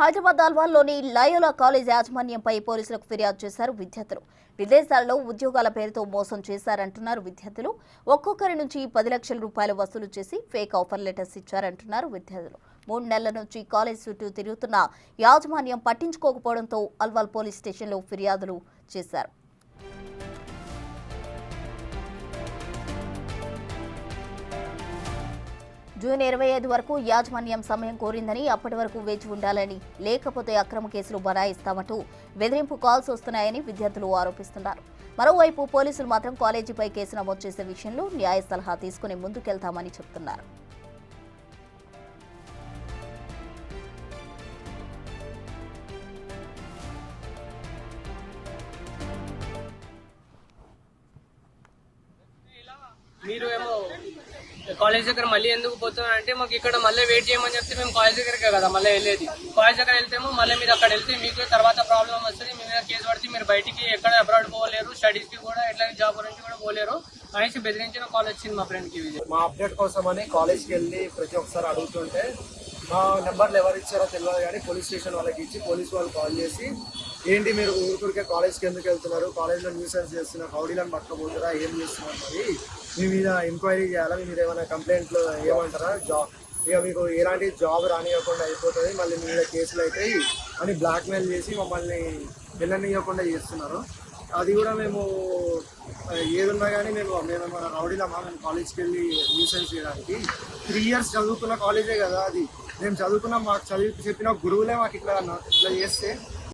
Hyderabad అల్వాల్లోని Loyola college యాజమాన్యంపై పోలీసులకు ఫిర్యాదు చేశారు విద్యార్థులు. విదేశాల్లో ఉద్యోగాల పేరుతో మోసం చేశారంటున్నారు విద్యార్థులు. ఒక్కొక్కరి నుంచి 10 లక్షల రూపాయలు వసూలు చేసి ఫేక్ ఆఫర్ లెటర్స్ ఇచ్చారంటున్నారు విద్యార్థులు. 3 నెలల నుంచి కాలేజ్ చుట్టూ తిరుగుతున్న యాజమాన్యం పట్టించుకోకపోవడంతో అల్వాల్ పోలీస్ స్టేషన్లో ఫిర్యాదులు చేశారు. జూన్ 25 వరకు యాజమాన్యం సమయం కోరిందని, అప్పటి వరకు వేచి ఉండాలని, లేకపోతే అక్రమ కేసులు బనాయిస్తామంటూ బెదిరింపు కాల్స్ వస్తున్నాయని విద్యార్థులు ఆరోపిస్తున్నారు. మరోవైపు పోలీసులు మాత్రం కాలేజీపై కేసు నమోదు చేసే విషయంలో న్యాయ సలహా తీసుకుని ముందుకెళ్తామని చెబుతున్నారు. కాలేజ్ దగ్గర మళ్ళీ ఎందుకు పోతున్నా అంటే మాకు ఇక్కడ మళ్ళీ వెయిట్ చేయమని చెప్తే మేము కాలేజ్ దగ్గరకే కదా మళ్ళీ వెళ్ళేది. కాలేజ్ దగ్గర వెళ్తేమో మళ్ళీ మీరు అక్కడ వెళ్తే మీకు తర్వాత ప్రాబ్లం వస్తుంది, మీ మీద కేసు పడితే మీరు బయటికి ఎక్కడ అబ్రాడ్ పోలేరు, స్టడీస్ కి కూడా ఎట్లా జాబ్ గురించి కూడా పోలేరు అనేసి బెదిరించిన కాల్ వచ్చింది మా ఫ్రెండ్ కి. మా అప్డేట్ కోసం అని కాలేజ్కి వెళ్ళి ప్రతి ఒక్కసారి అడుగుతుంటే మా నెంబర్లు ఎవరు ఇచ్చారో తెలియదు కానీ పోలీస్ స్టేషన్ వాళ్ళకి ఇచ్చి పోలీస్ వాళ్ళు కాల్ చేసి ఏంటి మీరు ఊరికే కాలేజ్కి ఎందుకు వెళ్తున్నారు, కాలేజ్లో న్యూసెన్స్ చేస్తున్నారు, రౌడీలను పట్టుకోబోతారా, ఏం చేస్తున్నారు, మరి మీ మీద ఎంక్వైరీ చేయాలా, మీ మీద ఏమైనా కంప్లైంట్లు ఏమంటారా, ఇక మీకు ఎలాంటి జాబ్ రానివ్వకుండా అయిపోతుంది, మళ్ళీ మీ మీద కేసులు అవుతాయి అని బ్లాక్మెయిల్ చేసి మమ్మల్ని వెళ్ళనివ్వకుండా చేస్తున్నారు. అది కూడా మేము ఏదున్నా కానీ మేమేమైనా రౌడీలమ్మా, మేము కాలేజ్కి వెళ్ళి న్యూసెన్స్ చేయడానికి 3 ఇయర్స్ చదువుకున్న కాలేజే కదా అది, మేము చదువుకున్నాం, మాకు చదివి చెప్పిన గురువులే మాకు ఇట్లా చేస్తే